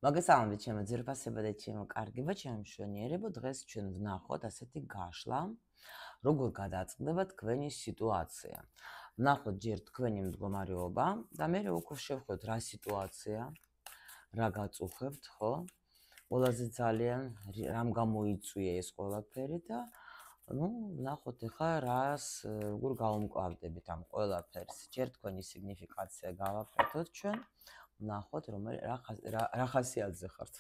მოგესალმებით ჩემო ძირფასება და ჩემო კარგება, ჩემო მშვენიერებო. დღეს ჩვენ ვნახოთ ასეთი გაშლა, როგორ გადაწყდება თქვენი სიტუაცია. ვნახოთ ჯერ თქვენი მდგომარეობა და მე უკვე შევხვდეთ რა სიტუაცია, რა გაწუხებთ, ხო? ყველაზე ძალიან რამ გამოიწვია ეს ყველაფერი და ვნახოთ ახლა რას როგორ გავუმკლავდებით ამ ყველაფერს. ჯერ თქვენი სიგნიფიკაცია გავაკეთოთ ჩვენ. ვნახოთ რა ხასიათზე ხართ,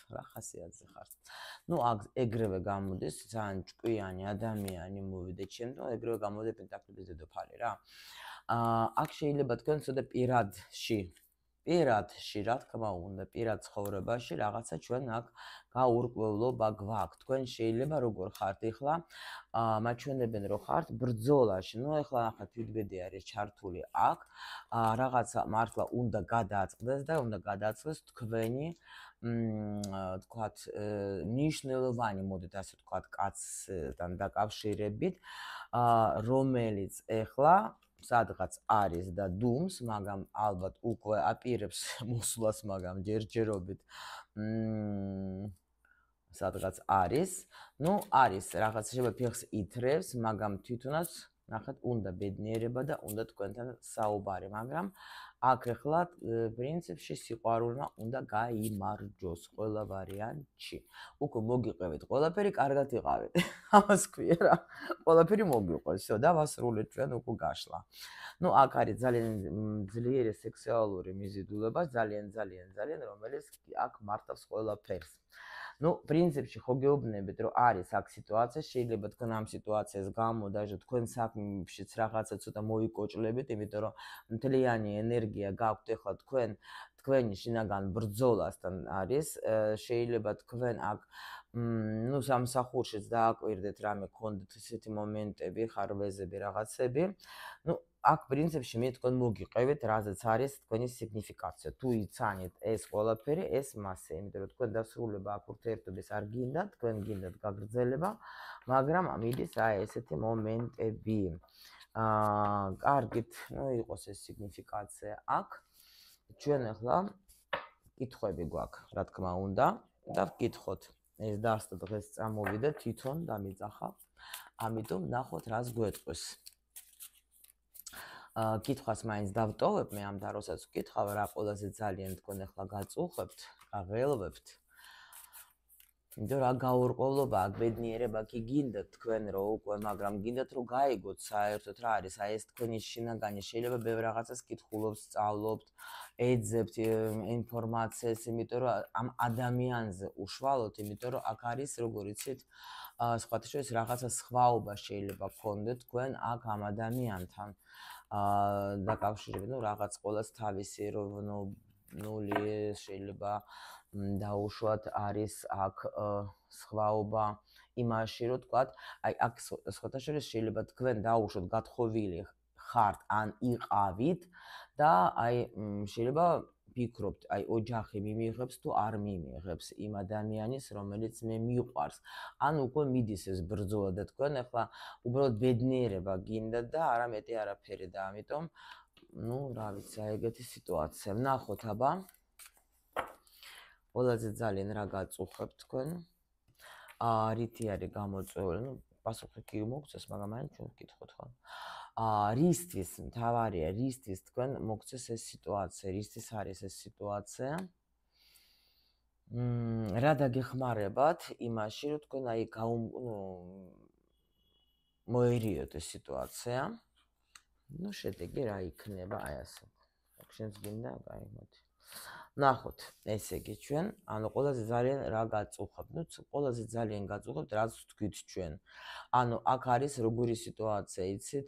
აქ ეგრევე გამოდის ძალიან ჭკვიანი ადამიანი მოვიდეთ შემდგომ, ეგრევე გამოდეთ პენტაკლების დედოფალი რა. აქ შეიძლება თქვენ ცოტა პირადში, რა თქმა უნდა, პირად ცხოვრებაში რაღაცა ჩვენ აქ გაურკვევლობა გვაქვს. თქვენ შეიძლება როგორ ხართ ეხლა, მაჩვენებენ რომ ხართ ბრძოლაში. ეხლა ნახეთ თვითბედი არის ჩართული აქ. რაღაცა მართლა უნდა გადააწყდეს და უნდა გადააწყდეს თქვენი თქვათ მნიშვნელოვანი, მოდით ასე თქვათ, კაცთან დაკავშირებით, რომელიც ეხლა სადღაც არის და დუმს, მაგრამ ალბათ უკვე აპირებს მოსვლას, მაგრამ ჯერჯერობით სადღაც არის. არის რაღაც შეიძლება ფეხს ითრევს, მაგრამ თვითონაც ნახეთ, უნდა ბედნიერება და უნდა თქვენთან საუბარი, მაგრამ აქ ახლა პრინციპში სიყვარულმა უნდა გაიმარჯოს ყველა ვარიანტში. უკვე მოგიყევით ყველაფერი, კარგად იყავით. ამას ქვია რა. ყველაფერი მოგიყვეს, всё, დავასრულეთ ჩვენ უკვე გაშლა. აქ არის ძალიან ძლიერი სექსუალური მიზიდულობა, ძალიან, რომელიც აქ მართავს ყველაფერს. პრინციპში ხო გეუბნებით, რომ არის აქ სიტუაცია, შეიძლება თქვენ ამ სიტუაციას გამო დაჟე თქვენ საქმეშიც რაღაცა ცოტა მოიკოჭლებით, იმიტომ რომ მთლიანი ენერგია გაქვთ ახლა თქვენი შინაგან ბრძოლასთან არის, შეიძლება თქვენ აქ სამსახურშიც დააკვირდეთ რამე გქონდეთ ესეთი მომენტები, ხარვეზები, რაღაცები. აქ პრინციპში მე თქვენ მოგიყევით, რაზეც არის თქვენი სიგნიფიკაცია. თუ იცანით ეს ყველაფერი, ეს მასე, იმიტომ რომ თქვენ დასრულება აქ ურთიერთობის არ გინდათ, თქვენ გინდათ გაგრძელება, მაგრამ მიდის ესეთი მომენტები. კარგით, იყოს ეს სიგნიფიკაცია აქ. ჩვენ ახლა კითხვები გვაქვს, რა თქმა უნდა, და ვკითხოთ. ეს დასტა დღეს წამოვიდა თვითონ დამიძახა. ამიტომ ნახოთ რას გვეტყვის. კითხვას მაინც დავტოვებ, მე ამ დროსაც ვკითხავ, რა ყველაზე ძალიან თქვენ ახლა გაწუხებთ, რა ველვებთ. იმიტომ რა გაურკვევლობა, აქ ბედნიერება კი გინდათ თქვენ რომ უკვე, მაგრამ გინდათ რომ გაიგოთ საერთოდ რა არის, ეს თქვენი შინაგანი, შეიძლება ბევრ რაღაცას კითხულობთ, სწავლობთ, ეძებთ ინფორმაციას, იმიტომ რომ ამ ადამიანზე უშუალოდ, იმიტომ რომ აქ არის, როგორ იცით, სხვათა შორის რაღაცა სხვაობა შეიძლება გქონდეთ თქვენ აქ ამ ადამიანთან დაკავშირებით, რაღაც ყოველს თავისი ნული შეიძლება დაუშვათ არის აქ სხვაობა იმაში, რომ თქვათ, აქ სხვათა შორის შეიძლება თქვენ დაუშვათ გათხოვილი ხართ ან იყავით და შეიძლება ფიქრობთ, ოჯახი მიმიღებს თუ არ მიმიღებს იმ ადამიანის, რომელიც მე მიყვარს. ან უკვე მიდის ეს ბრძოლა და თქვენ ახლა უბრალოდ ბედნიერება გინდათ და არამეტი არაფერი და ამიტომ რა ვიცი, ეგეთი სიტუაცია. ვნახოთ აბა. ყველაზე ძალიან რა გაწუხებთ თქვენ? რითი არის გამოწვეული? პასუხი კი მოგწეს, მაგრამ მაინც ჩვენ ვკითხოთ ხო? რისთვის მთავარია, რისთვის თქვენ მოგწეს ეს სიტუაცია, რისთვის არის ეს სიტუაცია? რა დაგეხმარებათ იმაში, რომ თქვენ მოერიოთ ეს სიტუაცია? შედეგი რა იქნება ასე. შენს გინდა, მოდი. ნახოთ, ესე იგი ჩვენ, ყველაზე ძალიან რა გაწუხებთ? ყველაზე ძალიან გაწუხებთ, რაც თქვით ჩვენ. აქ არის როგორი სიტუაცია, იცით?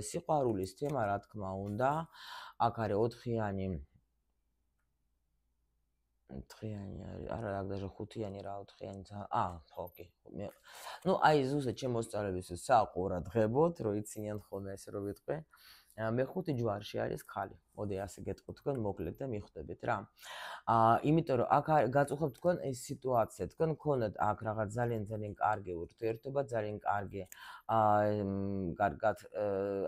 სიყვარულის თემა, რა თქმა უნდა, აქ არის 4-იანი არის, არა, დაჟე 5-იანი რა, 4-იანი, ხო, კი. ზუსტად ჩემ მოსწავლეებისთვის საყურადღებოდ, რომ იცინიან ხოლმე ესე რომ ვიტყვი. მე-5 ჯვარში არის ქალი. მოდი ასე გეტყვით თქვენ მოკლედ და მიხვდებით რა. იმიტომ რომ აქ გაწუხებთ თქვენ ეს სიტუაცია, თქვენ გქონდათ აქ რაღაც ძალიან კარგი ურთიერთობა, ძალიან კარგად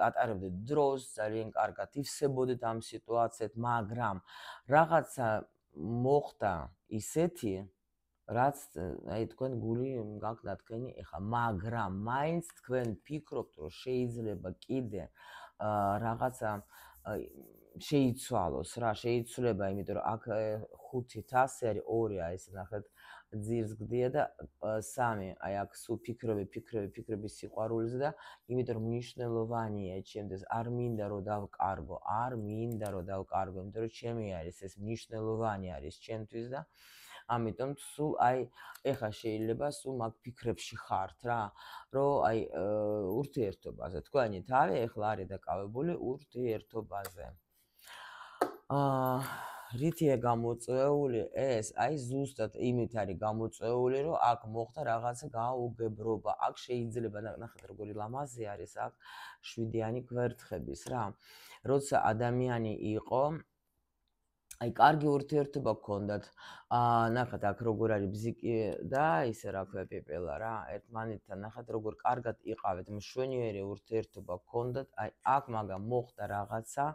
ატარებდით დროს, ძალიან კარგად ივსებოდით ამ სიტუაციით, მაგრამ რაღაცა მოხდა ისეთი რაც აი თქვენ გული გაგდა თქვენი ეხა მაგრამ მაინც თქვენ ფიქრობთ რომ შეიძლება კიდე რაღაცა შეიცვალოს რა შეიცვლება იმიტომ რომ აქ 5-ით 100 არის 2 აი ეს ნახეთ ძირს გდია და 3 აი აქ სულ ფიქრები სიყვარულზე და იმიტომ რომ მნიშვნელოვანია ჩემთვის არ მინდა რომ დავკარგო იმიტომ რომ ჩემი არის ეს მნიშვნელოვანი არის ჩემთვის და ამიტომ სულ აი ეხა შეიძლება სულ მაგ ფიქრებში ხართ რა რომ აი ურთიერთობაზე თქვენი თავი ეხლა არის დაკავებული ურთიერთობაზე რითია გამოწვეული ეს აი ზუსტად იმით არის გამოწვეული რომ აქ მოხდა რაღაცა გაუგებრობა აქ შეიძლება ნახეთ როგორი ლამაზი არის აქ 7-იანი გვერთხების რა როცა ადამიანი იყო აი კარგი ურთიერთობა გქონდათ ნახეთ აქ როგორ არის ბზიკი და ისე რა ქვია პიპელა რა ერთმანეთთან ნახეთ როგორ კარგად იყავით მშვენიერი ურთიერთობა გქონდათ აი აქ მაგრამ მოხდა რაღაცა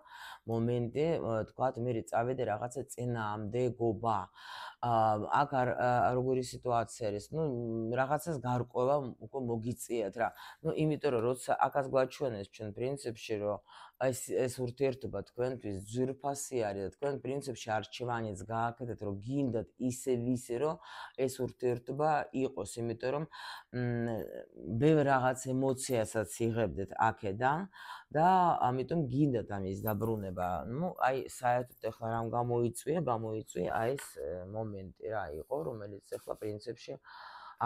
მომენტი თქვათ მე წავედი რაღაცა წინააღმდეგობა აქ როგორი სიტუაცია არის ნუ რაღაცას გარკვევა უკვე მოგიწიათ რა ნუ იმიტომ რომ როცა აქაც გვაჩვენეს ჩვენ პრინციპში რომ ეს ურთიერთობა თქვენთვის ძვირფასი არის და თქვენ პრინციპში არჩევანიც გააკეთეთ რომ გინდათ ისე რომ ეს ურთიერთობა იყოს იმიტომ რომ ბევრ რაღაც ემოციასაც იღებდეთ აქედან და ამიტომ გინდათ ამის დაბრუნება ნუ აი საერთოდ ახლა რამ გამოიწვია აი ეს მომენტი რა იყო რომელიც ახლა პრინციპში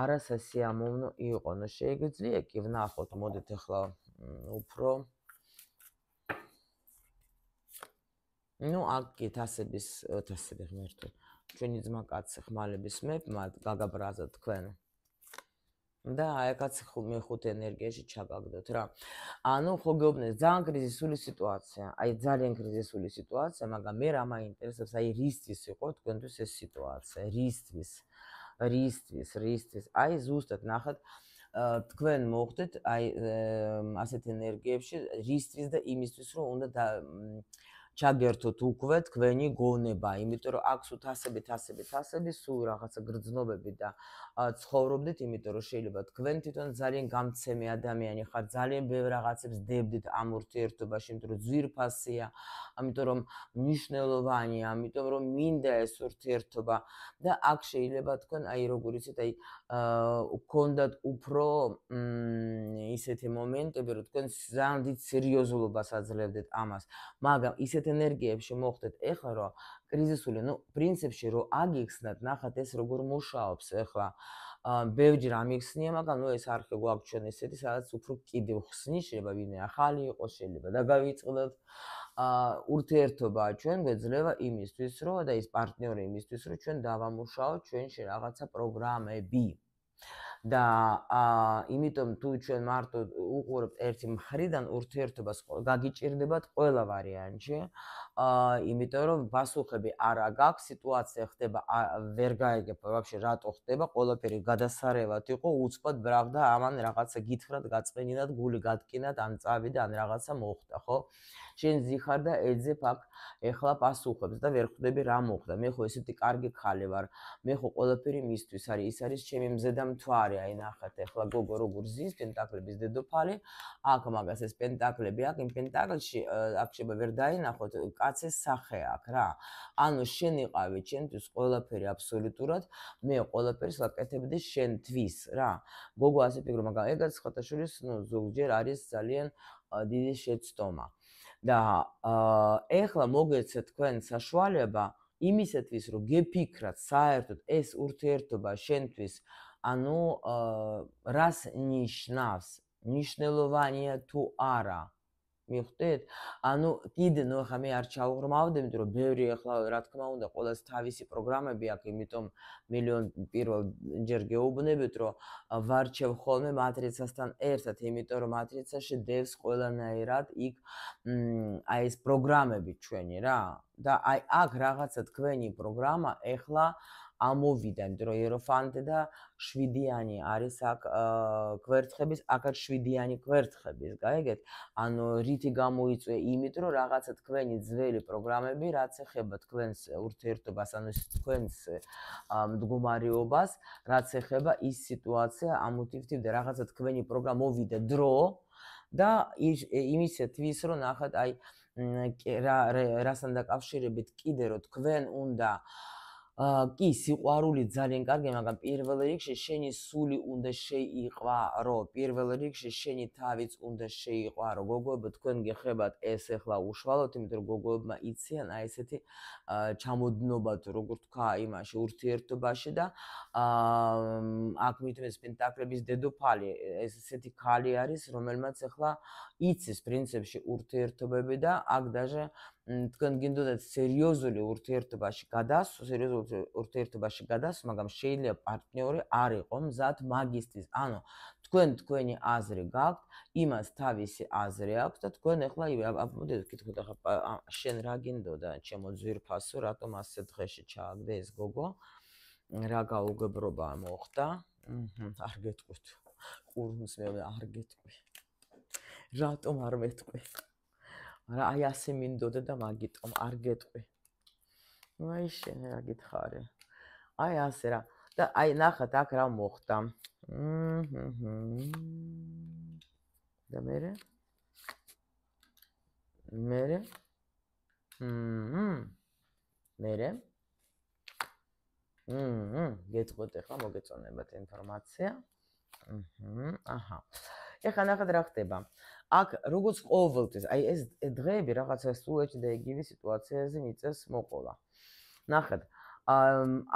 არასასიამოვნო იყო ნუ შეგვიძლია კი ვნახოთ მოდით ახლა უფრო ну აქ თასების ღმერთო ჩვენი ძმა კაცი ხმალების მეფმა გაგაბრაზა თქვენ და აი აქაც მე 5 ენერგიაში ჩაგაგდოთ რა ანუ ხო გეუბნეთ ძალიან კრიზისული სიტუაცია აი ძალიან კრიზისული სიტუაცია მაგრამ მე რა მაინტერესებს აი რისთვის იყო თქვენთვის ეს სიტუაცია რისთვის აი ზუსტად ნახეთ თქვენ მოხდეთ აი ასეთ ენერგიებში რისთვის და იმისთვის რომ უნდა ჩაგერთოთ უკვე თქვენი გონება, იმიტომ რომ აქ სულ თასები, სულ რაღაცა გრძნობები და ცხოვრობდით, იმიტომ რომ შეიძლება თქვენ თვითონ ძალიან გამცემი ადამიანი ხართ, ძალიან ბევრ რაღაცებს დებდით ამ ურთიერთობაში, იმიტომ რომ ძვირფასია, ამიტომ რომ მნიშვნელოვანია, ამიტომ რომ მინდა ეს ურთიერთობა და აქ შეიძლება თქვენ აი როგორ იცით, აი გქონდათ უფრო ისეთი მომენტები, რომ თქვენ ძალიან დიდ სერიოზულობას აძლევდეთ ამას, მაგრამ ისეთ ენერგიებში მოხდეთ ეხლა რომ კრიზისული, ну, პრინციპში რომ აგიხსნათ, ნახეთ ეს როგორ მუშაობს ეხლა. ბევრჯერ ამიხსნია, მაგრამ ну ეს არხი გვაქვს ესეთი, სადაც უფრო კიდევ ხსნის, შეიძლება ვინმე ახალი იყოს, შეიძლება დაგავიწყდეთ. ურთიერთობა ჩვენ გვეძლევა იმისთვის, რომ და ის პარტნიორი იმისთვის, რომ ჩვენ დავამუშაოთ ჩვენში რაღაცა პროგრამები. და იმიტომ თუ ჩვენ მარტო უყურებთ ერთი მხრიდან ურთიერთობას გაგიჭირდებათ ყველა ვარიანტში იმიტომ რომ პასუხები არ აქვს სიტუაცია ხდება ვერ გაიგებ ვაფშე რატო ხდება ყველაფერი გადასარევად იყო უცბად ბრაღდა ამან რაღაცა გითხრათ გაწყენინათ გული გატკინათ ან წავიდა ან რაღაცა მოხდა ხო შენ ზიხარ და ეძებ აქ ეხლა პასუხებს და ვერ ხვდები რა მოხდა მე ხო ესეთი კარგი ხალი ვარ მე ხო ყველაფერი მისთვის არის ის არის ჩემი მზედა მთვარე აი ნახეთ ეხლა გოგო როგორ ზის პენტაკლების დედოფალი აქ მაგას ეს პენტაკლები აქ იმ პენტაკლში აქ შეიძლება ვერ დაინახოთ კაცის სახე აქ რა ანუ შენ იყავი ჩემთვის ყველაფერი აბსოლუტურად მე ყველაფერს ვაკეთებდი შენთვის რა გოგო ასე ფიქრო მაგრამ ეგაც ხოთაშვილის ნუ ზოგჯერ არის ძალიან დიდი შეცდომა და ეხლა მოგეცეთ თქვენ საშუალება იმისათვის რომ გეფიქრათ საერთოდ ეს ურთიერთობა შენთვის ანუ რას ნიშნავს მნიშვნელოვანია თუ არა მიხვდით ანუ კიდე ნუ ხა მე არ ჩაუღრმავდი იმიტომ რომ ბევრი ახლა რა თქმა უნდა ყოველს თავისი პროგრამები აქვს იმიტომ მილიონ პირველ ჯერ გეუბნებით რომ ვარჩევ ხოლმე მატრიცასთან ერთად იმიტომ რომ მატრიცაში დევს ყველანაირად იქ აი ეს პროგრამები ჩვენი რა და აი აქ რაღაცა თქვენი პროგრამა ეხლა ამოვიდა, იმიტომ რომ იეროფანტე და 7-იანი არის აქ კვერთხების, აქაც 7-იანი კვერთხების, გაიგეთ? ანუ რითი გამოიწვია? იმიტომ რომ რაღაცა თქვენი ძველი პროგრამები, რაც ეხება თქვენს ურთიერთობას, ანუ თქვენს მდგომარეობას, რაც ეხება ის სიტუაცია, ამოთივთივდა რაღაცა თქვენი პროგრამა მოვიდა დრო და იმისათვის რომ ნახეთ აი რასთან დაკავშირებით კიდე რომ თქვენ უნდა კი სიყვარული ძალიან კარგია, მაგრამ პირველ რიგში შენი სული უნდა შეიყვარო, პირველ რიგში შენი თავიც უნდა შეიყვარო. გოგოებო, თქვენ გეხებათ ეს ახლა უშუალოდ, იმიტომ რომ გოგოებმა იციან აი ესეთი ჩამოდნობა თუ როგორ თქვა იმაში ურთიერთობაში და აქ მithmes პენტაკლების დედოფალი ეს ესეთი ქალი არის, რომელმაც ახლა იცის პრინციპში ურთიერთობები და აქ даже თქვენ გინდოდათ სერიოზული ურთიერთობაში გადასვლა, მაგრამ შეიძლება პარტნიორი არ იყო მზად მაგისტრის. ანუ თქვენ თქვენი აზრი გაქვთ, იმას თავისი აზრი აქვს და თქვენ ახლა მოდით ვკითხოთ ახლა შენ რა გინდოდა ჩემო ძვირფასო, რატომ ასე დღეში ჩააგდე ეს გოგო? რა გაუგებრობა მოხდა? არ გეტყვით. ყურმს მე არ გეტყვი. რატომ არ მეტყვი? არა, აი ასე მინდოდა და მაგიტომ არ გეტყვი. აი შენ რა გითხარი? აი ასე რა. და აი ნახეთ აქ რა მოხდა. და მერე? მერე? გეტყვით ახლა მოგეწონებათ ინფორმაცია. აჰა. ეხლა ნახეთ რა ხდება. აქ როგორც ყოველთვის, აი ეს დღეები რაღაცა სულ და იგივე სიტუაციაზე მიწეს მოყოლა. ნახეთ,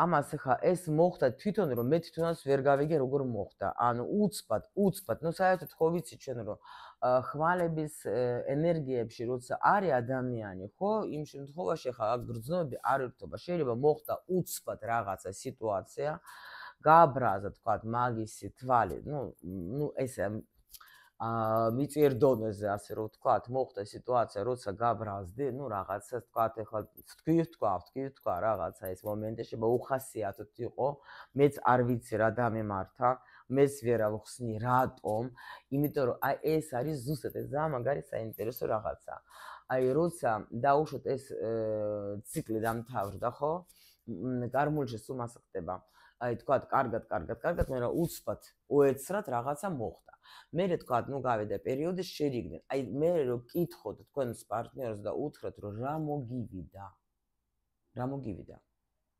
ამას ახლა ეს მოხდა თვითონ რომ მე თვითონაც ვერ გავიგე როგორ მოხდა. ანუ უცბად, ნუ საერთოდ ხო ვიცი ჩვენ რომ ხმალების ენერგიებში როცა არის ადამიანი, ხო, იმ შემთხვევაში ახლა აქ გრძნობები არ ერთობა. შეიძლება მოხდა უცბად რაღაცა სიტუაცია, გააბრაზა თქვა მაგისი თვალი, ნუ ესე მიწიერ დონეზე ასე რომ ვთქვათ, მოხდა სიტუაცია, როცა გაბრაზდი, ნუ რაღაცა ვთქვათ, ახლა ვთქვა რაღაცა ეს მომენტი შეიძლება უხასიათოდ იყო, მეც არ ვიცი რა დამემართა, მეც ვერ ავხსნი რატომ, იმიტომ რომ აი ეს არის ზუსტად ეს ძალიან მაგარი საინტერესო რაღაცა. აი როცა დაუშვათ ეს ციკლი დამთავრდა, ხო? გარმონში სულ მას ხდება. აი თქვათ, კარგად, მაგრამ უცბად, უეცრად რაღაცა მოხდა. მერე თქვათ, ნუ გავიდა პერიოდი შერიგდნენ. აი მე რო კითხოთ თქვენს პარტნიორს და უთხრათ, რომ რა მოგივიდა?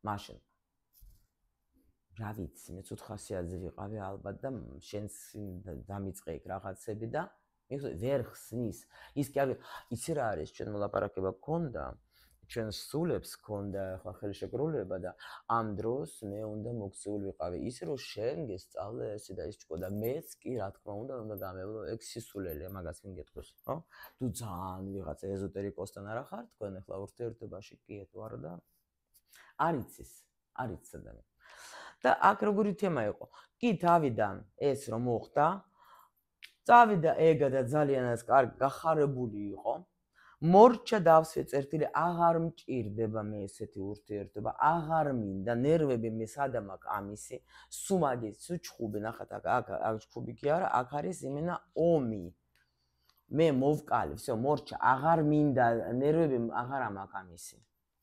მაშინ. რა ვიცი, მე 400-ზე ვიყავი ალბათ და შენს დამიწყე იქ რაღაცები და ვერ ხსნის. ის კი არის, იცი რა არის, ჩვენ მოლაპარაკება გქონდა. ჩვენ სულებს ქონდა ახლა ხელშეკრულება და ამ დროს მე უნდა მოქცეული ვიყავი ისე რომ შენ გესწავლე ესე და ის ჭკო და მეც კი რა თქმა უნდა გამევლო ეგ სისულელია მაგას ვინ გეტყვის, ხო? თუ ძალიან ვიღაცა ეზოტერიკოსთან არა ხარ თქვენ ახლა ურთიერთობაში კი ეტვარ და არ იცის ადამიანი. და აქ როგორი თემა იყო? კი თავიდან ეს რომ მოხდა, წავიდა ეგა და ძალიანაც კარგი გახარებული იყო. მორჩა დავსვე წერტილი, აღარ მჭირდება მე ესეთი ურთიერთობა, აღარ მინდა, ნერვები მე სადამ აქ ამისი, სუმაგი, ჩხუბი, ნახეთ აქ ჩხუბი კი არა, აქ არის იმენა ომი. მე მოვკალი, всё, მორჩა, აღარ მინდა, ნერვები აღარ მაქვს ამისი.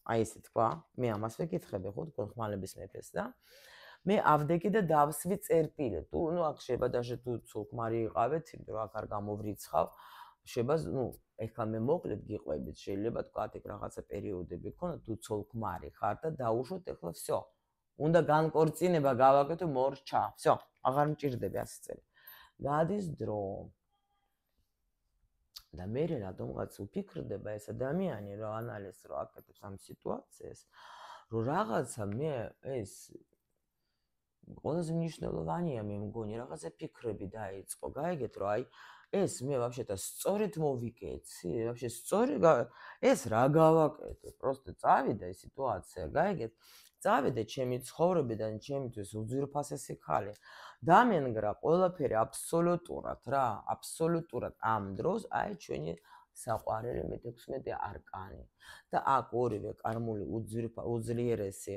აი ესე თქვა, მე ამას ვეკითხები, ხო, თქვენ ხმალების მეფეს და მე ავდექი და დავსვი წერტილი. ნუ აქ შეიძლება даже თუ ცოლ-ქმარი იყავით, იმიტომ რომ აქ არ გამოვრიცხავ, შეიძლება, ნუ ეხლა მე მოკლედ გიყვებით, შეიძლება თქვათ ეგ რაღაცა პერიოდები გქონდა, თუ ცოლ-ქმარი ხარ და დაუშვოთ ეხლა всё. უნდა განკორწინება გავაკეთო, მორჩა, всё, აღარ მჭირდება ასე წელი. გადის დრო. და მე რატომღაც ვფიქრდება ეს ადამიანი, რომ ანალიზს რო აკეთებს ამ სიტუაციას, რომ რაღაცა მე ეს ყველაზე მნიშვნელოვანია მე მგონი, რაღაცა ფიქრები დაიწყო, გაიგეთ, რომ აი ეს მე вообще-то სწორედ მოვიკეცი, вообще სწორი ეს რა გავაკეთე, просто წავიდა ეს სიტუაცია, გაიგეთ? წავიდა ჩემი ცხოვრებიდან, ჩემთვის უძვირფასესი ხალი. დამენგრა ყველაფერი აბსოლუტურად რა, აბსოლუტურად ამ დროს აი ჩვენი საყვარელი მე-16 არკანი. და აქ ორივე კარმული უძლიერესი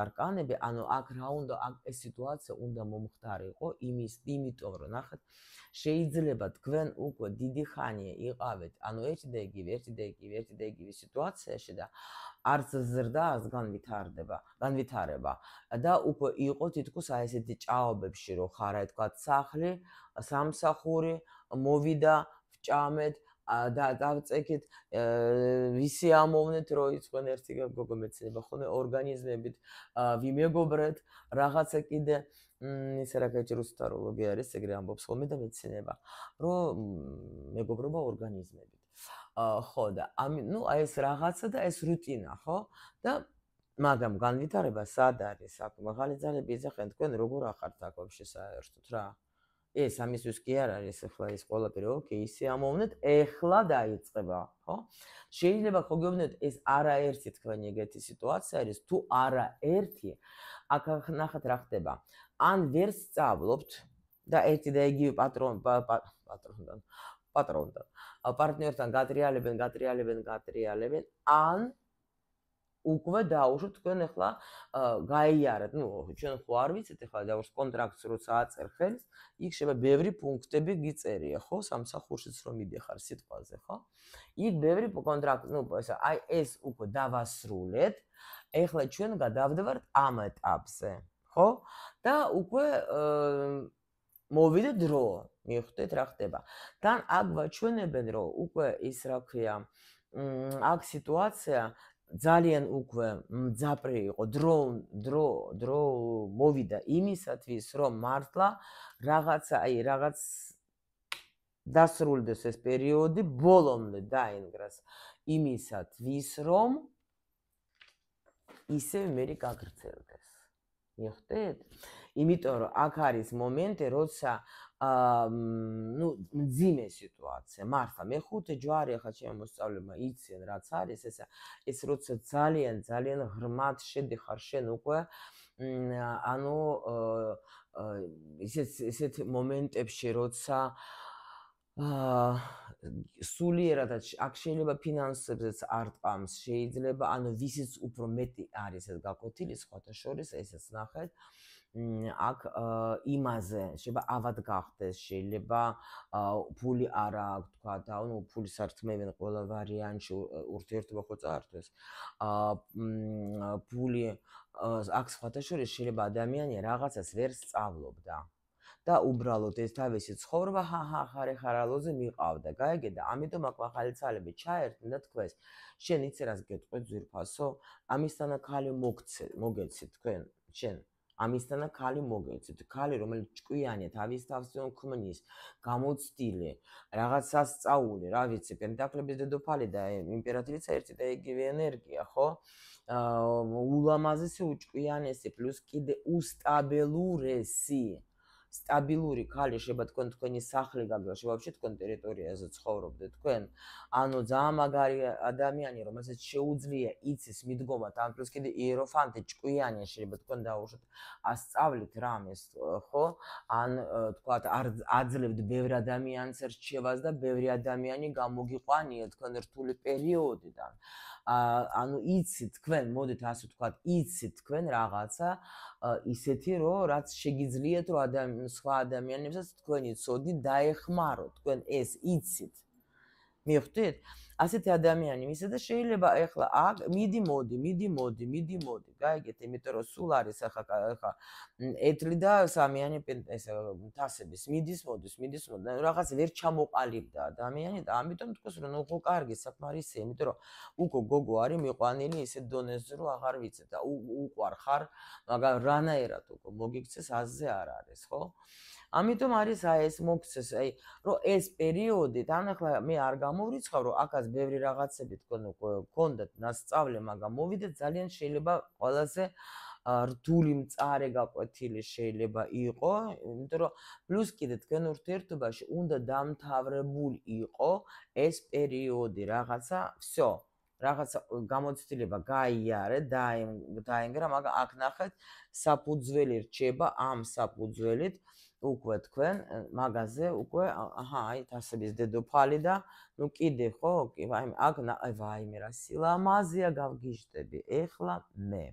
არკანები, ანუ აქ რა უნდა, აქ ეს სიტუაცია უნდა მომხდარიყო იმიტომ რომ ნახეთ, შეიძლება თქვენ უკვე დიდი ხანია იყავით, ანუ ერთი და იგივე სიტუაციაში და არც ზრდა, არც განვითარება და უკვე იყო თითქოს აი ესეთი ჭაობებში, რომ ხარ აი თქვა სახლი, სამსახური, მოვიდა, ვჭამეთ და დავწექით, ვისი ამოვნეთ, რომ იყვნენ ერთი გოგო მეცნება ხოლმე ორგანიზმებით, ვიმეგობრეთ, რაღაცა კიდე ისე რა გაიჭირ რუსთაროლოგი არის, ეგრე ამბობს ხოლმე და მეცნება, რომ მეგობრობა ორგანიზმებით. ხო და ნუ აი ეს რაღაცა და ეს რუტინა, ხო? და მაგრამ განვითარება სად არის? აქ მაღალი ძალები იძახენ, თქვენ როგორ ახართ აქ ვაფშე საერთოდ რა? ეს ამისთვის კი არ არის ახლა ეს ყველაფერი, ოკეი, ისე ამოვნეთ, ეხლა დაიწყება, ხო? შეიძლება ხო გეუბნეთ, ეს არაერთი თქვენი ეგეთი სიტუაცია არის, თუ არაერთი, აქ ნახეთ რა ხდება. ან ვერ სწავლობთ და ერთი და იგივე პარტნიორთან გატრიალებენ, ან უკვე დაუშვით თქვენ ახლა გაიარეთ, ნუ ჩვენ ხო არ ვიცით ახლა დაუშვით კონტრაქტს როცა აწერ ხელს, იქ შეიძლება ბევრი პუნქტები გიწერია, ხო, სამსახურშიც რომ მიდიხარ სიტყვაზე, ხო? იქ ბევრი კონტრაქტი, ნუ აი ეს უკვე დავასრულეთ, ახლა ჩვენ გადავდივართ ამ ეტაპზე, ხო? და უკვე მოვიდა დრო, მიხვდეთ რა ხდება. თან აქ ვაჩვენებენ, რომ უკვე ის რა ქვია, აქ სიტუაცია ძალიან უკვე მძაფრი იყო, დრო მოვიდა იმისათვის, რომ მართლა რაღაც დასრულდეს ეს პერიოდი, ბოლომდე დაინგრას იმისათვის, რომ ისევ მე გაგრძელდეს. მიხვდეთ? იმიტომ რომ აქ არის მომენტი, როცა ნუ მძიმე სიტუაცია, მართლა მე ხუთი ჯვარი ახლა ჩემო მოსწავლეებმა იციან რაც არის ეს როცა ძალიან ღრმად შედიხარ შენ უკვე ანუ ისეთ მომენტებში როცა სულიერად აქ შეიძლება ფინანსებზეც არ ტყამს, შეიძლება ანუ ვისიც უფრო მეტი არის ეს გაკვეთილი სხვათა შორის ესეც ნახეთ აქ იმაზე შეიძლება ავად გახდეს, შეიძლება ფული არ აქვს თქვა და ანუ ფულის ართმევენ ყველა ვარიანტში ურთიერთობა ხო წაართვეს. ფული აქ სხვათა შორის შეიძლება ადამიანი რაღაცას ვერ სწავლობდა და უბრალოდ ეს თავისი ცხოვრება ხარალოზე მიყავდა, გაიგე და ამიტომ აქ ახალი ძალები ჩაერთნენ და თქვეს, შენ იცი რას გეტყვი ძვირფასო, ამისთანა ქალი მოგეცი თქვენ, შენ ამისთანა ქალი მოგეცით, ქალი რომელიც ჭკვიანია, თავის თავს ქმნის, გამოცდილი, რაღაცა სწაული, რა ვიცი, პენტაკლების დედოფალი და იმპერატრიცა ერთი და იგივე ენერგია, ხო? ულამაზესი, უჭკვიანესი, პლუს კიდე უსტაბილურესი. სტაბილური ქალი შეიძლება თქვენი სახლი გაგროს, ვაფშე თქვენ ტერიტორიაზე ცხოვრობდეთ თქვენ. ანუ ძალიან მაგარი ადამიანი, რომელსაც შეუძლია იცის მიდგომა, თან პლუს კიდე იეროფანტი ჭკვიანია, შეიძლება თქვენ დაუშვით, ასწავლით რამეს, ხო? ან თქვათ აძლევთ ბევრ ადამიანს რჩევას და ბევრი ადამიანი გამოგიყვანია თქვენ რთული პერიოდიდან. ანუ იცით თქვენ, მოდით ასე ვთქვათ, იცით თქვენ რაღაცა ისეთი, რომ რაც შეგიძლიათ, რომ სხვა ადამიანებსაც თქვენი ცოდი დაეხმაროთ, თქვენ ეს იცით. მიხვდით? ასეთი ადამიანი მისა და შეიძლება ახლა აქ მიდი მოდი, გაიგეთ, იმიტომ რომ სულ არის ახლა ეთლი და სამიანი თასების მიდის მოდის, რაღაც ვერ ჩამოყალიბდა ადამიანი და ამიტომ თქოს რომ უფრო კარგი საკმარისია, იმიტომ რომ უკვე გოგო არის მიყვანილი ისეთ დონეზე რომ აღარ ვიცი და უყვარ ხარ, მაგრამ რანაირად უკვე მოგიქცეს აზზე არ არის, ხო? ამიტომ არის აი ეს მოგცეს, აი რომ ეს პერიოდი თან ახლა მე არ გამოვრიცხავ რომ აქაც ბევრი რაღაცები თქვენ უკვე გქონდათ ნასწავლე, მაგრამ მოვიდეთ ძალიან შეიძლება ყველაზე რთული მწარე გაკვეთილი შეიძლება იყო, იმიტომ რომ პლუს კიდე თქვენ ურთიერთობაში უნდა დამთავრებული იყო ეს პერიოდი რაღაცა, всё. რაღაცა გამოცდილება გაიარე, დაენგრა, მაგრამ აქ ნახეთ, საფუძველი რჩება ამ საფუძველით უკვე თქვენ მაგაზე უკვე აჰა, აი თასების დედოფალი და ნუ კიდე ხო, კი, ვაიმე რა სილამაზეა გავგიჟდები. ეხლა მე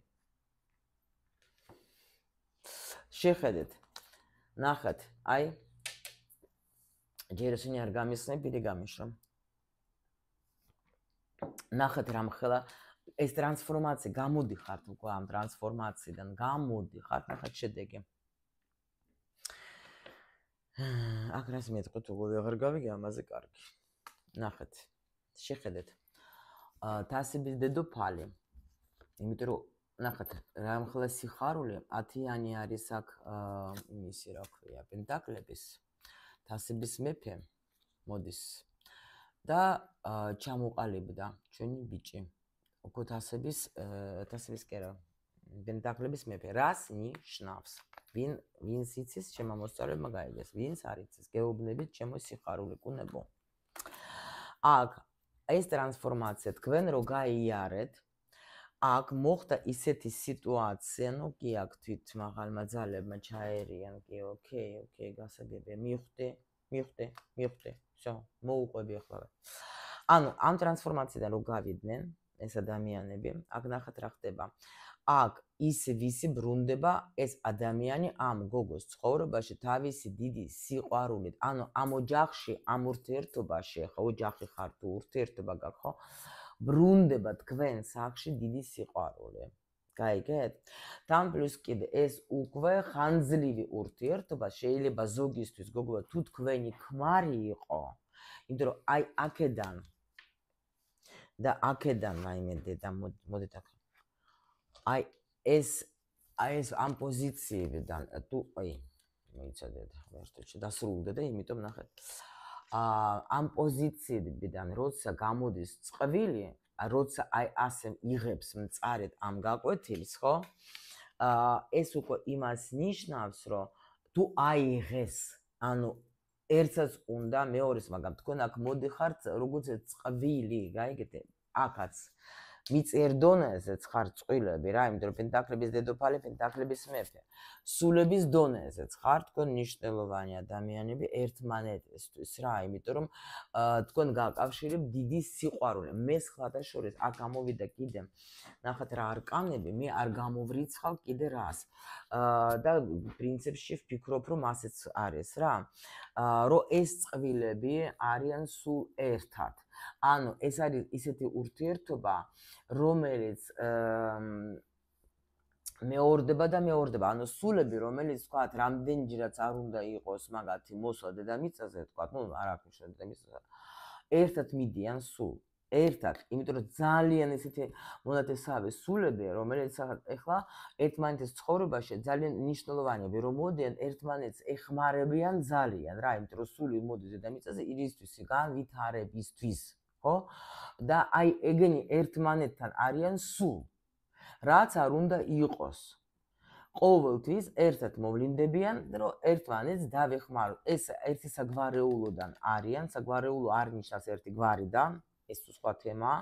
შეხედეთ. ნახეთ, აი ჯერ ისინი არ გამიხსნე, პირი გამიშრომ. ნახეთ რამ ხელა ეს ტრანსფორმაცია გამოდიხართ უკვე ამ ტრანსფორმაციიდან გამოდიხართ, ნახეთ შედეგი. აქ რას მეტყვით უკვე აღარ გავიგე ამაზე კარგი. ნახეთ. შეხედეთ. თასების დედოფალი. იმიტომ რომ ნახეთ, რამ ხელა სიხარული 10-იანი არის აქ იმისი რა ქვია, პენტაკლების თასების მეფე მოდის. და ჩამოყალიბდა ჩვენი ბიჭი. უკვე თასების კერა პენტაკლების მეფე. რას ნიშნავს? ვინც იცის, ჩემო მოსწავლეებმა გაიგეს. ვინც არ იცის, გეუბნებით ჩემო სიხარული კუნებო. აქ ეს ტრანსფორმაცია თქვენ რო გაიარეთ, აქ მოხდა ისეთი სიტუაცია, ნუ კი აქ თვით მაღალმა ძალებმა ჩაერიან, კი, ოკეი, გასაგებია, მივხვდი. всё, მოუყვები ახლა. ანუ ამ ტრანსფორმაციიდან რო გავიდნენ ეს ადამიანები, აქ ნახეთ რა ხდება. აქ ისე ვისი ბრუნდება ეს ადამიანი ამ გოგოს ცხოვრებაში თავისი დიდი სიყვარულით. ანუ ამ ოჯახში, ამ ურთიერთობაში, ხო, ოჯახი ხარ თუ ურთიერთობა გაქვს, ხო? ბრუნდება თქვენ სახში დიდი სიყვარული. გაიგეთ? თან პლუს კიდე ეს უკვე ხანძლივი ურთიერთობა შეიძლება ზოგისთვის გოგო თუ თქვენი ქმარი იყო. იმიტომ რომ აი აქედან და აქედან რაიმე დედა მოდით აქ. აი ეს ამ პოზიციებიდან თუ აი მოიცადეთ ვერტეჩი დასრულდა და იმიტომ ნახეთ. ამ პოზიციებიდან როცა გამოდის წყვილი, როცა აი ასე იღებს მწარედ ამ გაკვეთილს, ხო? ეს უკვე იმას ნიშნავს, რომ თუ აიღეს, ანუ ერთსაც უნდა, მეორეს, მაგრამ თქვენ აქ მოდიხართ როგორც წყვილი, გაიგეთ? აქაც მიწიერ დონეზეც ხარ წყვილები რა, იმიტომ რომ პენტაკლების დედოფალი, პენტაკლების მეფე. სულების დონეზეც ხარ თქვენ მნიშვნელოვანი ადამიანები ერთმანეთისთვის რა, იმიტომ რომ თქვენ გაკავშირებთ დიდი სიყვარული. მე სხვადასხვა აქ გამოვიდა კიდე. ნახეთ რა არკანები, მე არ გამოვრიცხავ კიდე რას. და პრინციპში ვფიქრობ, რომ ასეც არის რა. რომ ეს წყვილები არიან სულ ერთად. ანუ ეს არის ისეთი ურთიერთობა, რომელიც მეორდება, ანუ სულები, რომელიც თქვათ, რამდენჯერაც არ უნდა იყოს მაგათი მოსვლა დედამიწაზე, თქვათ, ნუ არ აქვს დედამიწაზე. ერთად მიდიან სულ. ერთად, იმიტომ რომ ძალიან ისეთი მონათესავე სულები, რომელიც ეხლა ერთმანეთის ცხოვრებაში ძალიან მნიშვნელოვანია, რომ მოდიან ერთმანეთს ეხმარებიან ძალიან, რა, იმიტომ რომ სული მოდის დედამიწაზე ირისთვის, განვითარებისთვის, ხო? და აი ეგენი ერთმანეთთან არიან სულ. რაც არ უნდა იყოს. ყოველთვის ერთად მოვლინდებიან, რომ ერთმანეთს დავეხმაროთ. ეს ერთი საგვარეულოდან არიან, საგვარეულო არ ნიშნავს ერთი გვარიდან, ეს სხვა თემაა.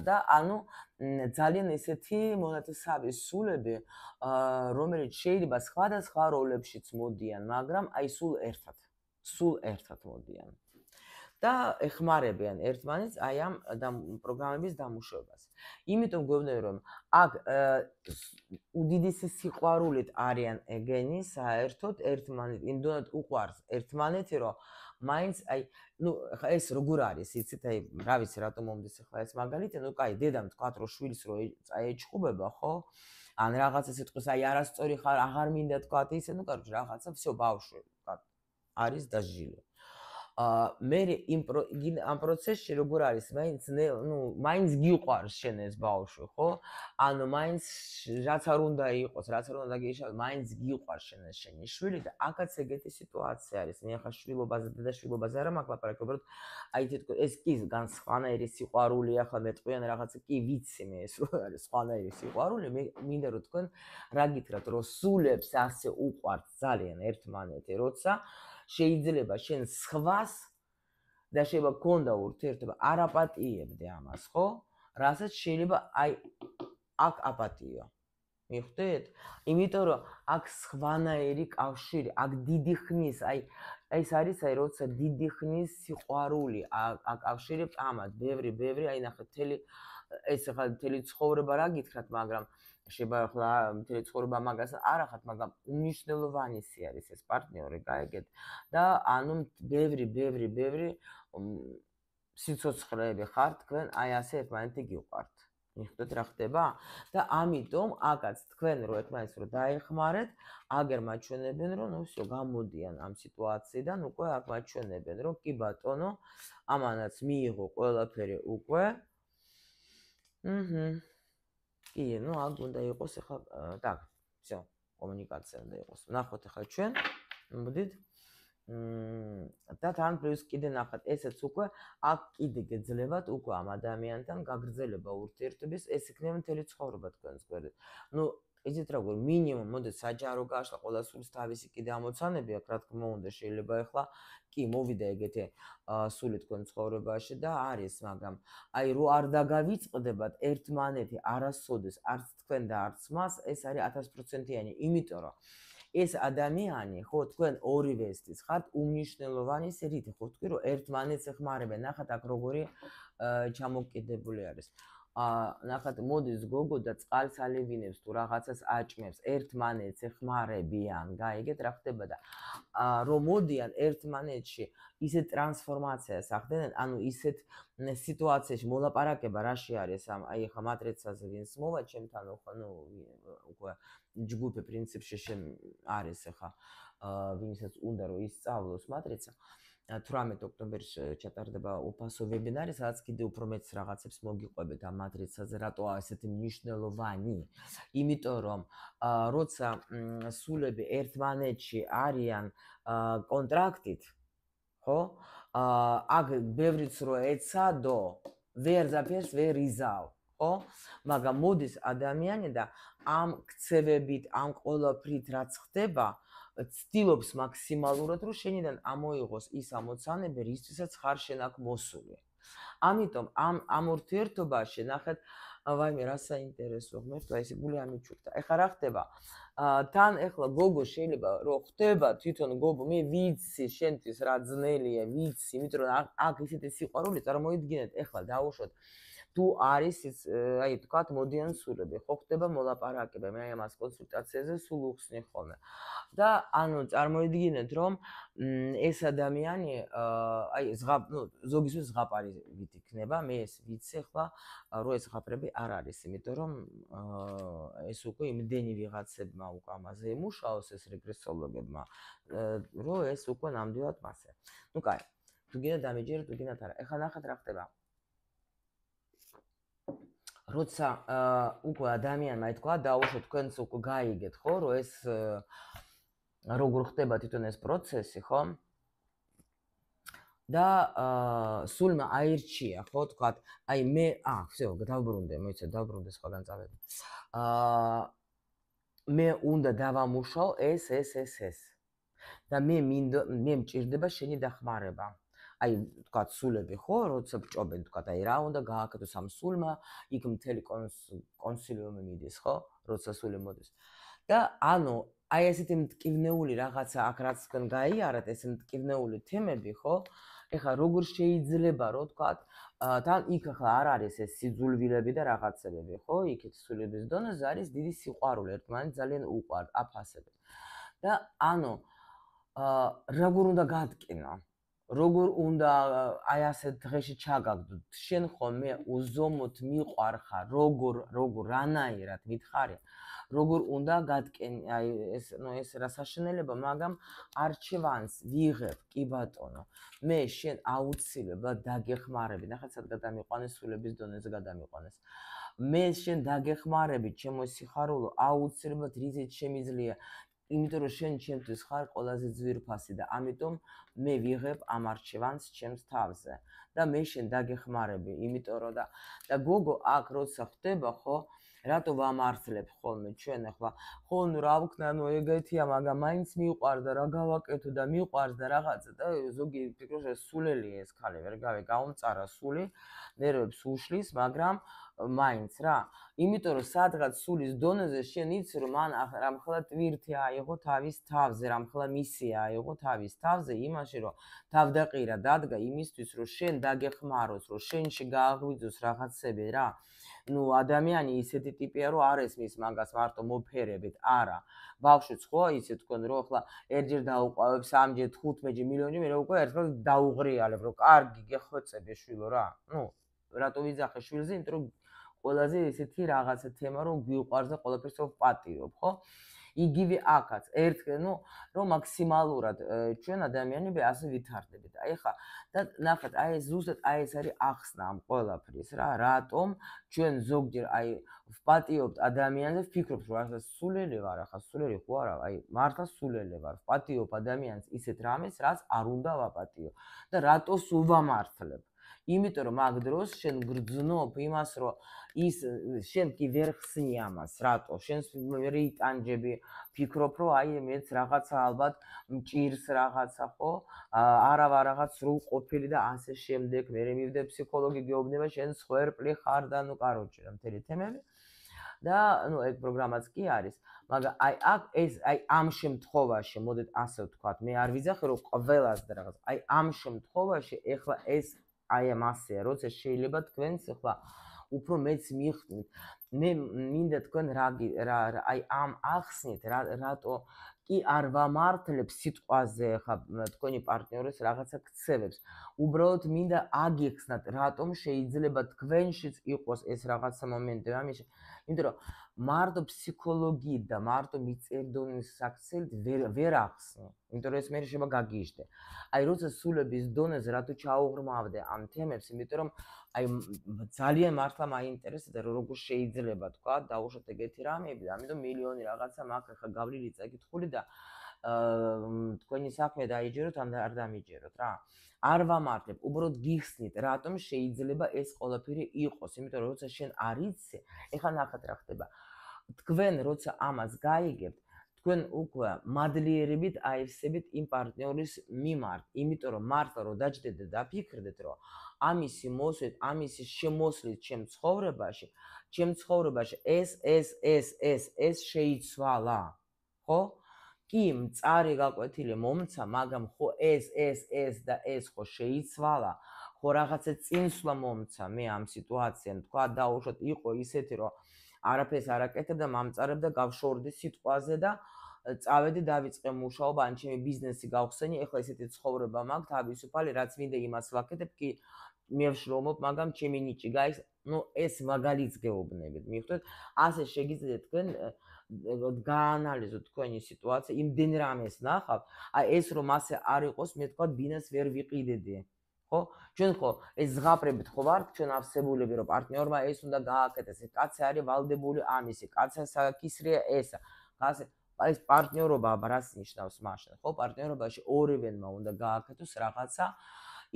და ანუ ძალიან ესეთი მონათესავე სულები, რომელიც შეიძლება სხვადასხვა როლებშიც მოდიან, მაგრამ აი სულ ერთად მოდიან. და ეხმარებიან ერთმანეთს აი ამ პროგრამების დამუშავებას. იმიტომ გვეუბნები რომ აქ უდიდესი სიყვარულით არიან ეგენი საერთოდ ერთმანეთ, იმდენად უყვარს ერთმანეთი, რომ მაინც აი ნუ ეს როგორ არის, იცით, აი რა ვიცი რატომ მომდის ახლა ეს მაგალითი, ნუ კაი, დედამ თქვა რომ შვილს რო წაეჩხუბება, ხო? ან რაღაცა სიტყვის აი არასწორი ხარ, აღარ მინდა თქვა ისე, ნუ კაროჩ რაღაცა всё ბავშვი, თქვა არის დაჟილი. მე ამ პროცესში როგორ არის, მაინც გიყვარს შენ ეს ბავშვი, ხო? ანუ მაინც რაც არ უნდა იყოს, რაც არ უნდა დაგიშალოს, მაინც გიყვარს შენ ეს შენი შვილი და აქაც ეგეთი სიტუაცია არის. მე ახლა შვილობაზე და შვილობაზე არ მაკლაპარაკ, უბრალოდ აი თითქოს ეს კი განსხვანაირი სიყვარული, ახლა მეტყვიან რაღაცა კი ვიცი მე ეს რო არის სხვანაირი სიყვარული, მე მინდა რომ თქვენ რა გითხრათ, რომ სულებს ასე უყვართ ძალიან ერთმანეთი, როცა შეიძლება შენ სხვას და შეიძლება გქონდა ურთიერთობა, არ აპატიებდე ამას, ხო? რასაც შეიძლება აი აქ აპატიო. მიხვდით? იმიტომ რომ აქ სხვანაირი კავშირი, აქ დიდი ხნის, აი ეს არის აი როცა დიდი ხნის სიყვარული აკავშირებთ ამათ, ბევრი, აი ნახეთ, ეს ახლა მთელი ცხოვრება რა გითხრათ, მაგრამ შეიძლება ახლა მთელი ცხოვრება მაგას არ ახათ, მაგრამ უნიშნელოვანესი არის ეს პარტნიორი, გაიგეთ? და ანუ ბევრი სიცოცხლეები ხართ თქვენ, აი ასე ერთმანეთი გიყვართ. მიხვდეთ რა ხდება? და ამიტომ აკაც თქვენ რო ერთმანეთს რო დაეხმარეთ, აგერ მაჩვენებენ რომ ნუ всё გამოდიან ამ სიტუაციიდან, უკვე აქ მაჩვენებენ რომ კი ბატონო, ამანაც მიიღო ყველაფერი უკვე. კი, ნუ აქ უნდა იყოს ახლა так, всё, კომუნიკაცია უნდა იყოს. ნახოთ ახლა ჩვენ, მოდით. და თან პლუს კიდე ნახოთ, ესეც უკვე აქ კიდე გეძლებათ უკვე ამ ადამიანთან გაგრძელება ურთიერთობის, ეს იქნება მთელი ცხოვრება თქვენს გვერდით. ნუ იცით როგორ მინიმუმ მოდი საჯარო გაშლა ყველა სულს თავისი კიდე ამოცანები აქვს, რა თქმა უნდა, შეიძლება ახლა კი მოვიდა ეგეთი სული თქვენ ცხოვრებაში და არის, მაგრამ აი რო არ დაგავიწყდებათ ერთმანეთი არასოდეს, არც თქვენ და არც მას, ეს არის 1000%-იანი, იმიტომ რომ ეს ადამიანი, ხო, თქვენ ორივე ესთვის ხართ უმნიშვნელოვანი რითი, ხო, თქვი რომ ერთმანეთს ეხმარებენ. ნახეთ აქ როგორი ჩამოკიდებული არის. ნახეთ, მოდის გოგო და წყალს ალევინებს თუ რაღაცას აჭმევს, ერთმანეთს ეხმარებიან, გაიგეთ რა ხდება და რომ მოდიან ერთმანეთში ისეთ ტრანსფორმაციას ახდენენ, ანუ ისეთ სიტუაციაში მოლაპარაკება რაში არის ამ აი ხა მატრიცაზე ვინც მოვა ჩემთან, ხო, ნუ უკვე ჯგუფი პრინციპში არის ახლა ვინცაც უნდა რომ ისწავლოს მატრიცა 18 ოქტომბერში ჩატარდება უფასო ვებინარი, სადაც კიდე უფრო მეც რაღაცებს მოგიყვებით ამ მატრიცაზე, რატოა ესეთი მნიშვნელოვანი. იმიტომ რომ როცა სულები ერთმანეთში არიან კონტრაქტით, ხო? აქ ბევრიც რო ეცადო, ვერაფერს ვერ იზავ, ხო? მაგრამ მოდის ადამიანი და ამ ქცევებით, ამ ყველაფრით რაც ხდება, ცდილობს მაქსიმალურად რომ შენიდან ამოიღოს ის ამოცანები, რისთვისაც ხარ შენ აქ მოსული. ამიტომ ამ ურთიერთობაში ნახეთ, ვაიმე რა საინტერესო ღმერთო, ეს გული ამიჩუქდა. ეხლა რა ხდება? თან ეხლა გოგო შეიძლება რომ ხდება თვითონ გოგო, მე ვიცი შენთვის რა ძნელია, ვიცი, იმიტომ რომ აქ ისეთი სიყვარული წარმოიდგინეთ, ეხლა დაუშვოთ თუ არის აი თქვათ მოდიან სულები, ხო ხდება მოლაპარაკება, მე ამას კონსულტაციაზე სულ უხსნი ხოლმე. და ანუ წარმოიდგინეთ რომ ეს ადამიანი აი ზოგისთვის ზღაპარით იქნება, მე ეს ვიცი ახლა რომ ეს ზღაპრები არ არის, იმიტომ რომ ეს უკვე იმდენი ვიღაცებმა უკვე ამაზე იმუშაოს ეს რეგრესოლოგებმა, რომ ეს უკვე ნამდვილად მასე. ნუ კაი, თუ გინდა დამეჯერეთ, თუ გინდათ არა. ეხლა ნახეთ რა ხდება. როცა უკვე ადამიანმა ეთქვა, დაუშვოთ თქვენც უკვე გაიგეთ, ხო, რომ ეს როგორ ხდება თვითონ ეს პროცესი, ხო? და სულმა აირჩია, ხო, თქვათ, აი მე, всё, დავბრუნდე, მოიცა, დავბრუნდე სხვაგან წავედი. მე უნდა დავამუშაო ეს. და მე მჭირდება შენი დახმარება. აი, თქვათ, სულები, ხო, როცა ბჭობენ, თქვათ, აი რა უნდა გააკეთოს ამ სულმა, იქ მთელი კონსილიუმი მიდის, ხო, როცა სული მოდის. და ანუ აი ესეთი მტკივნეული რაღაცა აქ რაც თქვენ გაიარეთ, ეს მტკივნეული თემები, ხო? ეხლა როგორ შეიძლება რომ თქვათ, თან იქ ახლა არ არის ეს სიძულვილები და რაღაცებები, ხო? იქით სულების დონეზე არის დიდი სიყვარული, ერთმანეთს ძალიან უყვართ, აფასებენ. და ანუ როგორ უნდა გადკინო? როგორ უნდა აი ასე დღეში ჩაგაგდოთ? შენ ხოლმე უზომოდ მიყვარხარ, როგორ რანაირად მითხარი? როგორ უნდა გადკენი, აი ეს რა საშინელება, მაგრამ არჩევანს ვიღებ, კი ბატონო. მე შენ აუცილებლად დაგეხმარები, ნახეთ სად გადამიყვანეს სულების დონეზე გადამიყვანეს. მე შენ დაგეხმარები, ჩემო სიხარულო, აუცილებლად რითიც შემიძლია, იმიტომ რომ შენ ჩემთვის ხარ ყველაზე ძვირფასი და ამიტომ მე ვიღებ ამ არჩევანს ჩემს თავზე და მე შენ დაგეხმარები, იმიტომ რომ და გოგო აქ როცა ხდება, ხო, რატო ვამართლებ ხოლმე ჩვენ ახლა ხო ნუ რა ვქნა ნუ ეგეთია მაგრამ მაინც მიყვარს და რა გავაკეთო და მიყვარს და რაღაცა და ზოგი ფიქრობს ეს სულელი ეს ხალი ვერ გაუმწარა სული ნერვებს უშლის მაგრამ მაინც რა იმიტომ რომ სადღაც სულის დონეზე შენ იცი რომ მან რამხელა ტვირთი აიღო თავის თავზე რამხელა მისია აიღო თავის თავზე იმაში რომ თავდაყირა დადგა იმისთვის რომ შენ დაგეხმაროს რომ შენში გააღვიძოს რაღაცები რა ნუ ადამიანი ისეთი ტიპია რომ არ ესმის მაგას მარტო მოფერებით არა ბავშვიც ხო ისე თქვენ რომ ახლა ერთჯერ დაუყავებ სამჯერ 15 მილიონი მე უკვე ერთხელ დაუღრიალებ რომ კარგი გეხოცები შვილო რა ნუ რატო ვიძახე შვილზე იმიტომ რომ ყველაზე ესეთი რაღაცა თემა რომ გვიყვარს და ყველაფერს ვპატიობ ხო იგივე აქაც ერთხელ ნუ რომ მაქსიმალურად ჩვენ ადამიანები ასე ვითარდებით აი ხა და ნახეთ აი ეს ზუსტად აი ეს არის ახსნა ამ ყველაფრის რა რატომ ჩვენ ზოგჯერ აი ვპატიობთ ადამიანზე ვფიქრობთ რომ ახლა სულელი ვარ ახლა სულელი ხო არა აი მართლა სულელი ვარ ვპატიობ ადამიანს ისეთ რამეს რაც არ უნდა ვაპატიო და რატო სულ ვამართლებ იმიტომ რომ მაგ დროს შენ გრძნობ იმას რომ ის შენ კი ვერ ხსნი ამას რატო შენს ვერ იტანჯები ფიქრობ რომ აი მეც რაღაცა ალბათ მჭირს რაღაცა ხო არა ვარ რაღაც სრულ ყოფილი და ასე შემდეგ მე მივიდე ფსიქოლოგი გეუბნება შენ სვერპლი ხარ და ნუ კაროჩე რა მთელი თემები და ნუ ეგ პროგრამაც კი არის მაგრამ აი აქ ეს აი ამ შემთხვევაში მოდით ასე ვთქვათ მე არ ვიძახე რომ ყველას და რაღაც აი ამ შემთხვევაში ეხლა ეს აი ამასია როცა შეიძლება თქვენს ახლა უფრო მეც მიხდით მე მინდა თქვენ რა აი ამ ახსნით რატო კი არ ვამართლებ სიტყვაზე ხა თქვენი პარტნიორის რაღაცა ქცევებს უბრალოდ მინდა აგიხსნათ რატომ შეიძლება თქვენშიც იყოს ეს რაღაცა მომენტი ამის იმიტომ რომ მარტო ფსიქოლოგიით და მარტო მიწიერ დონის საქციელით ვერ ახსნი იმიტომ რომ ეს მე შეიძლება გაგიჟდე აი როცა სულების დონეზე რატო ჩაუღრმავდე ამ თემებს იმიტომ რომ აი ძალიან მართლა მაინტერესებდა რომ როგორ შეიძლება თქვა დაუშვათ ეგეთი რამეები და ამიტომ მილიონი რაღაცა მაქვს ხა გავლილი წაკითხული და თქვენი საქმე დაიჯეროთ ან არ დამიჯეროთ რა არ ვამართლებ უბრალოდ გიხსნით რატომ შეიძლება ეს ყველაფერი იყოს იმიტომ რომ როცა შენ არ იცი ეხლა ნახეთ რა ხდება თქვენ როცა ამას გაიგებთ თქვენ უკვე მადლიერებით აივსებით იმ პარტნიორის მიმართ იმიტომ რომ მართლა რომ დაჯდეთ და დაფიქრდეთ რომ ამისი მოსვით ამისი შემოსვლით ჩემ ცხოვრებაში ეს შეიცვალა ხო კი მწარი გაკვეთილი მომცა მაგრამ ხო ეს და ეს ხო შეიცვალა ხო რაღაცა წინსვლა მომცა მე ამ სიტუაციამ თქვა დაუშვათ იყო ისეთი რომ არაფერს არ აკეთებ და მამწარებ და გავშორდი სიტყვაზე და წავედი დავიწყე მუშაობა ან ჩემი ბიზნესი გავხსენი ეხლა ესეთი ცხოვრება მაქვს თავისუფალი რაც მინდა იმას ვაკეთებ კი მევშრომობ მაგრამ ჩემი ნიჭი გაიქს ნუ ეს მაგალითს გეუბნებით მიხვდეთ ასე შეგიძლიათ თქვენ გაანალიზოთ თქვენი სიტუაცია იმდენ რამეს ნახავთ აი ეს რომ ასე არ იყოს მე თქვა ბინას ვერ ვიყიდედი ხო ჩვენ ხო ეს ზღაპრებით ხო ვართ ჩვენ ავსებულები რომ პარტნიორმა ეს უნდა გააკეთოს კაცი არის ვალდებული ამისი კაცი საკისრია ესა ასე ეს პარტნიორობა რას ნიშნავს მაშინ ხო პარტნიორობაში ორივენმა უნდა გააკეთოს რაღაცა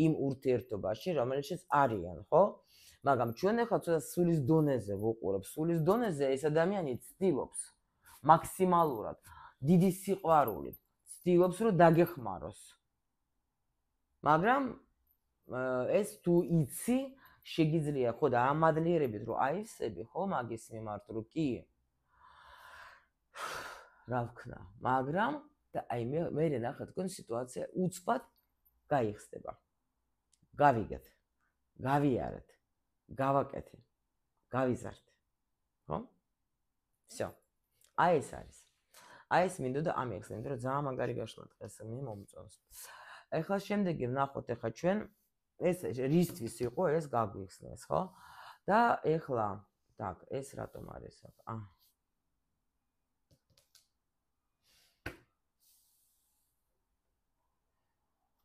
იმ ურთიერთობაში რომელშიც არიან ხო მაგრამ ჩვენ ახლა ცოტა სულის დონეზე ვუყურებ სულის დონეზე ეს ადამიანი ცდილობს მაქსიმალურად დიდი სიყვარულით ცდილობს რომ დაგეხმაროს მაგრამ ეს თუ იცი შეგიძლია ხო და ამადლიერებით რომ აივსები ხო მაგის მიმართ რომ კი რა ვქნა მაგრამ და აი მე ნახე თქვენ სიტუაცია უცბად გაიხსნება გავიგეთ გავიარეთ გავაკეთე გავიზარდე ხო всё აი ეს არის აი ეს მინდოდა ამიხსნე იმიტომ რომ ძალიან მაგარი გაშლა დღეს მე მომწონს ეხლა შემდეგი ვნახოთ ეხლა ჩვენ ეს რისთვის იყო ეს გაგვიხსნეს ხო და ეხლა так ეს რატომ არის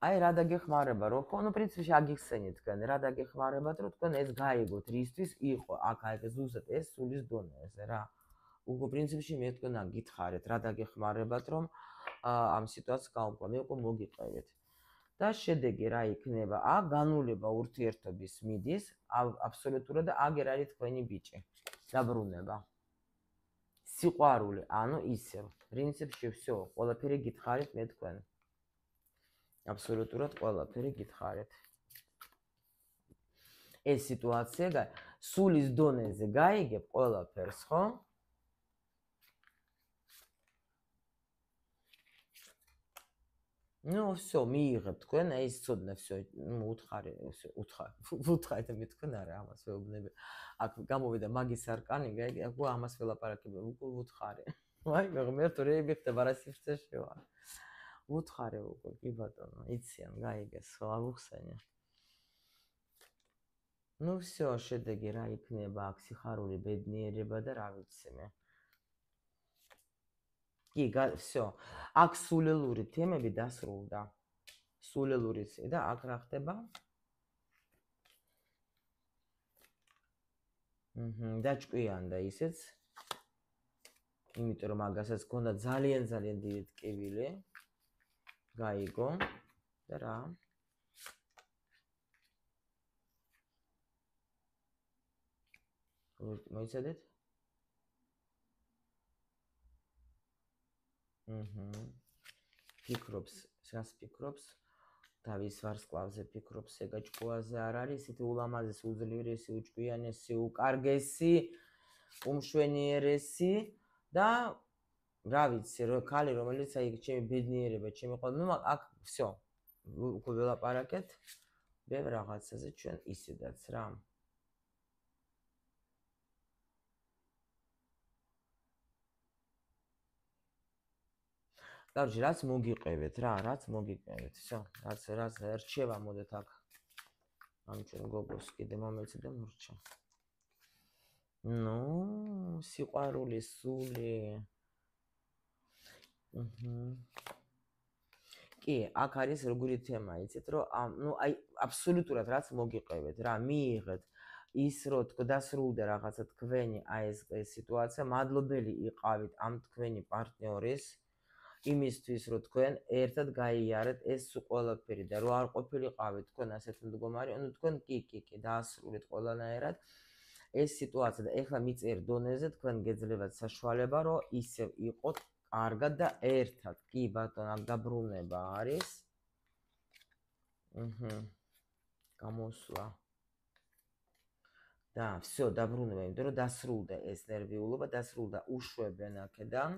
აი რა დაგეხმარება რომ ხო ნუ პრინციპში აგიხსენით თქვენ რა დაგეხმარებათ რომ თქვენ ეს გაიგოთ რისთვის იყო აქ აი ზუსტად ეს სულის დონეზე რა უკვე პრინციპში მე თქვენ გითხარით რა დაგეხმარებათ რომ ამ სიტუაციას გავუკვა მე უკვე მოგიყევით და შედეგი რა იქნება განულება ურთიერთობის მიდის აბსოლუტურად და აგერ არის თქვენი ბიჭი დაბრუნება სიყვარული, ანუ ისევ, პრინციპში всё, ყველაფერი გითხარით მე თქვენ. აბსოლუტურად ყველაფერი გითხარით. ეს სიტუაცია სულის დონეზე გაიგებ ყველაფერს, ხო? Ну, всё, მიიღებ თქვენ, აი ეს ცოდნა, всё, უთხარი, უთხარით მე თქვენ არა, ამას ვეუბნები. აქ გამოვიდა მაგის არკანი, აქ ამას ველაპარაკებ, უკვე უთხარი. აი, მე რეები ხდება რა სივრცეში ვარ. უთხარი უკვე, კი ბატონო, იციან, გაიგეს, ხო, აღუხსენე. Ну, всё, შედეგი რა იქნება, აქ სიხარული, ბედნიერება და რა ვიცი მე. კი, всё. აქ სულელური თემები დასრულდა. სულელური და აქ რა ხდება? დაჭკვიანდა ისეც. იმიტომ რომ მაგასაც გქონდა ძალიან დიდი ტკივილი. გაიგო და რა? მოიცადეთ? ფიქრობს, რას ფიქრობს? თავის ვარსკვლავზე ფიქრობს, ეგაჭკუაზე არ არის, ისეთი ულამაზესი, უძლიერესი, უჭკვიანესი, უკარგესი, უმშვენიერესი და რა ვიცი, ქალი რომელიც აი ჩემი ბედნიერება, ჩემი ყველა, აქ всё. უკვე ველაპარაკეთ ბევრ რაღაცაზე ჩვენ ისედაც რა. Კარგი, რაც მოგიყევეთ რა, რაც მოგიყევეთ, всё, რაც რჩევა მოდეთ აქ. ამ ჩვენ გოგოს კიდე მომეცი და მორჩა. ნუ, სიყვარული, სული. კი, აქ არის როგორი თემა, იცით, რომ ნუ აი აბსოლუტურად რაც მოგიყევეთ რა, მიიღეთ ის რო დასრულდა რაღაცა თქვენი აი ეს სიტუაცია, მადლობელი იყავით ამ თქვენი პარტნიორის იმისთვის, რომ თქვენ ერთად გაიარეთ ეს ყველაფერი და რო არ ყოფილიყავით თქვენ ასეთ მდგომარი, ანუ თქვენ კი დაასრულეთ ყველანაირად ეს სიტუაცია და ეხლა მიწერ დონეზე თქვენ გეძლებათ საშუალება, რომ ისევ იყოთ კარგად და ერთად. კი ბატონო, აქ დაბრუნება არის. გამოსვლა. და всё, დაბრუნება, იმიტომ რომ დასრულდა ეს ნერვიულობა, დასრულდა უშვებენ აქედან.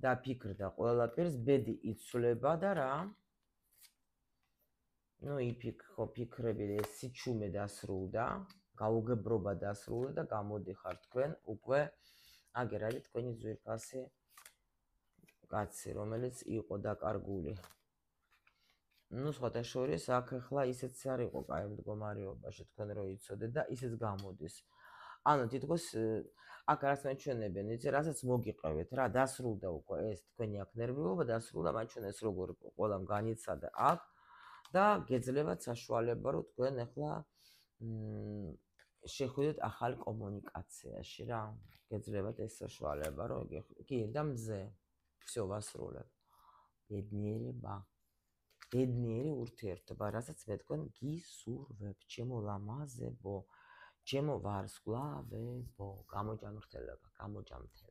და ფიქრდა ყველაფერს, ბედი იცვლება და რა? ნუ ფიქრები, ეს სიჩუმე დასრულდა, გაუგებრობა დასრულდა და გამოდიხარ თქვენ უკვე აგერ არის თქვენი ძვირფასი კაცი, რომელიც იყო დაკარგული. ნუ სხვათა შორის აქ ახლა ისეც არ იყო კაი მდგომარეობაში თქვენ რო იცოდეთ და ისეც გამოდის. ანუ თითქოს აქ არას მეჩვენებენ, იცი, რასაც მოგიყევეთ რა, დასრულდა უკვე ეს თქვენი აქ ნერვიულობა, დასრულდა, მაჩვენ ეს როგორ ყველამ განიცადა აქ და გეძლებათ საშუალება, რომ თქვენ ახლა შეხვიდეთ ახალ კომუნიკაციაში რა. გეძლებათ ეს საშუალება, რომ კი და მზე. всё, ვასრულებ. ბედნიერება. ბედნიერი ურთიერთობა, რასაც მე თქვენ გისურვებ, ჩემო ლამაზებო. ჩემო ვარსკვლავებო, გამოჯანმრთელება, გამოჯანმრთელება.